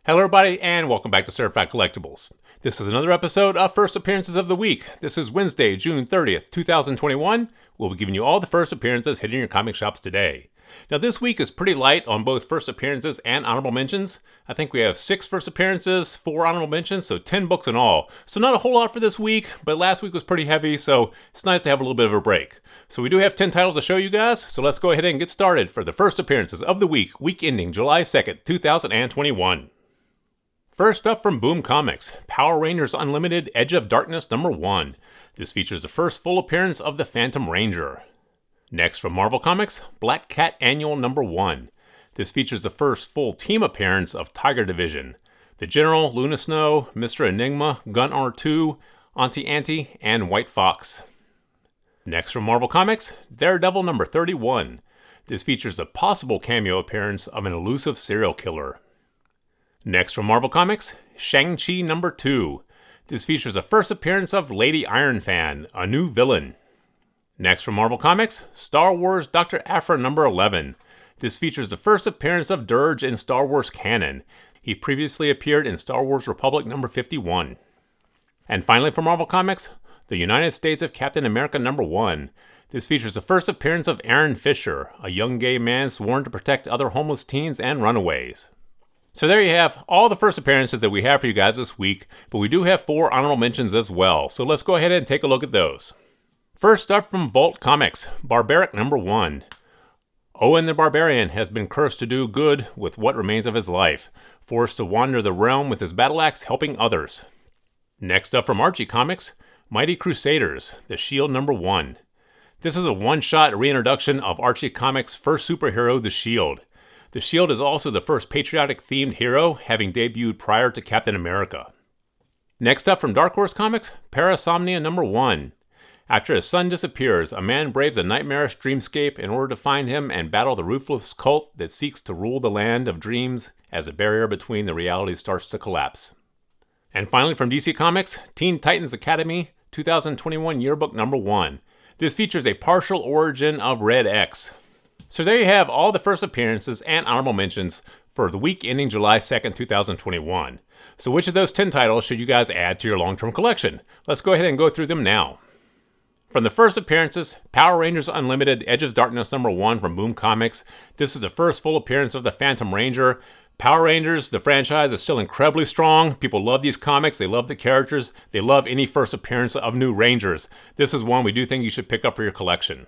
Hello everybody, and welcome back to Certified Collectibles. This is another episode of First Appearances of the Week. This is Wednesday, June 30th, 2021. We'll be giving you all the first appearances hitting your comic shops today. Now this week is pretty light on both first appearances and honorable mentions. I think we have 6 first appearances, 4 honorable mentions, so 10 books in all. So not a whole lot for this week, but last week was pretty heavy, so it's nice to have a little bit of a break. So we do have 10 titles to show you guys, so let's go ahead and get started for the first appearances of the week ending July 2nd, 2021. First up from Boom Comics, Power Rangers Unlimited Edge of Darkness #1. This features the first full appearance of the Phantom Ranger. Next from Marvel Comics, Black Cat Annual #1. This features the first full team appearance of Tiger Division. The General, Luna Snow, Mr. Enigma, Gun R2, Auntie Antie, and White Fox. Next from Marvel Comics, Daredevil #31. This features a possible cameo appearance of an elusive serial killer. Next from Marvel Comics, Shang-Chi #2. This features a first appearance of Lady Ironfan, a new villain. Next from Marvel Comics, Star Wars Dr. Aphra #11. This features the first appearance of Dirge in Star Wars canon. He previously appeared in Star Wars Republic #51. And finally from Marvel Comics, The United States of Captain America #1. This features the first appearance of Aaron Fisher, a young gay man sworn to protect other homeless teens and runaways. So there you have all the first appearances that we have for you guys this week, but we do have 4 honorable mentions as well, so let's go ahead and take a look at those. First up from Vault Comics, Barbaric #1. Owen the Barbarian has been cursed to do good with what remains of his life, forced to wander the realm with his battle axe helping others. Next up from Archie Comics, Mighty Crusaders, The Shield #1. This is a one-shot reintroduction of Archie Comics' first superhero, The Shield. The Shield is also the first patriotic-themed hero, having debuted prior to Captain America. Next up from Dark Horse Comics, Parasomnia #1. After his son disappears, a man braves a nightmarish dreamscape in order to find him and battle the ruthless cult that seeks to rule the land of dreams as a barrier between the reality starts to collapse. And finally from DC Comics, Teen Titans Academy 2021 Yearbook #1. This features a partial origin of Red X. So there you have all the first appearances and honorable mentions for the week ending July 2nd, 2021. So which of those 10 titles should you guys add to your long-term collection? Let's go ahead and go through them now. From the first appearances, Power Rangers Unlimited Edge of Darkness #1 from Boom Comics. This is the first full appearance of the Phantom Ranger. Power Rangers, the franchise, is still incredibly strong. People love these comics. They love the characters. They love any first appearance of new Rangers. This is one we do think you should pick up for your collection.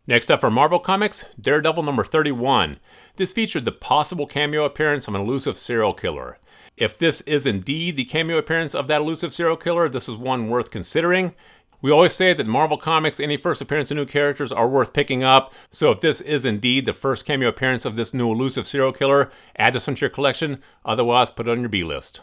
Next up from Marvel Comics, Daredevil #31. This featured the possible cameo appearance of an elusive serial killer. If this is indeed the cameo appearance of that elusive serial killer, this is one worth considering. We always say that Marvel Comics, any first appearance of new characters are worth picking up, so if this is indeed the first cameo appearance of this new elusive serial killer, add this one to your collection, otherwise put it on your B-list.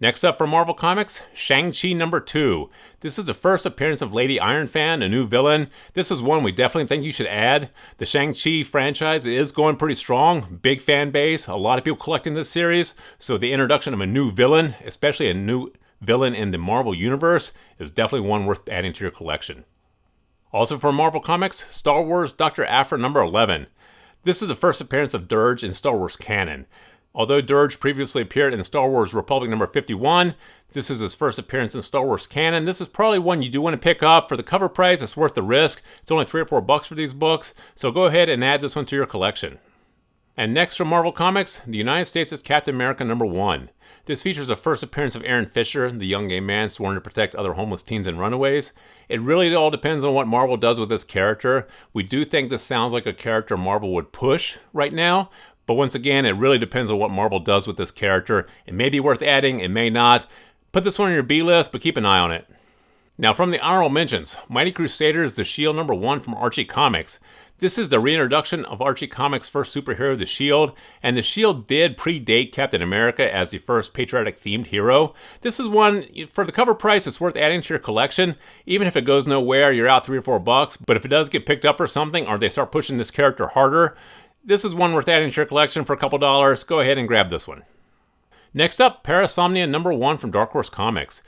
Next up from Marvel Comics, Shang-Chi #2. This is the first appearance of Lady Ironfan, a new villain. This is one we definitely think you should add. The Shang-Chi franchise is going pretty strong, big fan base, a lot of people collecting this series, so the introduction of a new villain, especially a new villain in the Marvel Universe, is definitely one worth adding to your collection. Also from Marvel Comics, Star Wars Dr. Aphra #11. This is the first appearance of Dirge in Star Wars canon. Although Dirge previously appeared in Star Wars Republic #51, this is his first appearance in Star Wars canon. This is probably one you do want to pick up. For the cover price, it's worth the risk. It's only $3 or $4 for these books, so go ahead and add this one to your collection. And next from Marvel Comics, The United States is Captain America #1. This features a first appearance of Aaron Fisher, the young gay man sworn to protect other homeless teens and runaways. It really all depends on what Marvel does with this character. We do think this sounds like a character Marvel would push right now, but once again, it really depends on what Marvel does with this character. It may be worth adding, it may not. Put this one on your B-list, but keep an eye on it. Now from the honorable mentions, Mighty Crusaders, The Shield #1 from Archie Comics. This is the reintroduction of Archie Comics' first superhero, The Shield, and The Shield did predate Captain America as the first patriotic-themed hero. This is one, for the cover price, it's worth adding to your collection. Even if it goes nowhere, you're out $3 or $4, but if it does get picked up for something, or they start pushing this character harder, this is one worth adding to your collection for a couple dollars. Go ahead and grab this one. Next up, Parasomnia #1 from Dark Horse Comics.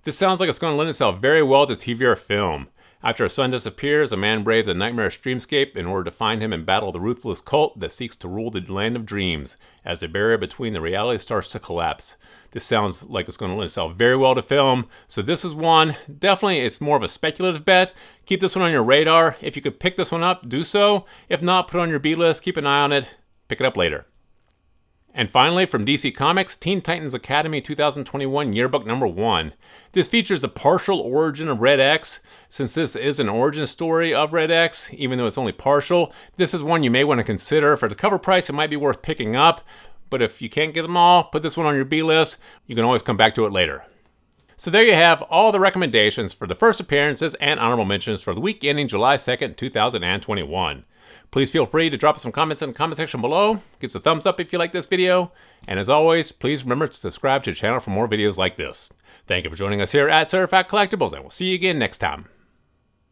This sounds like it's going to lend itself very well to TV or film. After his son disappears, a man braves a nightmarish dreamscape in order to find him and battle the ruthless cult that seeks to rule the land of dreams as the barrier between the reality starts to collapse. This sounds like it's going to lend itself very well to film, so this is one. Definitely, it's more of a speculative bet. Keep this one on your radar. If you could pick this one up, do so. If not, put it on your B-list, keep an eye on it, pick it up later. And finally, from DC Comics, Teen Titans Academy 2021 Yearbook number 1. This features a partial origin of Red X. Since this is an origin story of Red X, even though it's only partial, this is one you may want to consider. For the cover price, it might be worth picking up. But if you can't get them all, put this one on your B-list. You can always come back to it later. So there you have all the recommendations for the first appearances and honorable mentions for the week ending July 2nd, 2021. Please feel free to drop some comments in the comment section below. Give us a thumbs up if you like this video. And as always, please remember to subscribe to the channel for more videos like this. Thank you for joining us here at Certified Collectibles, and we'll see you again next time.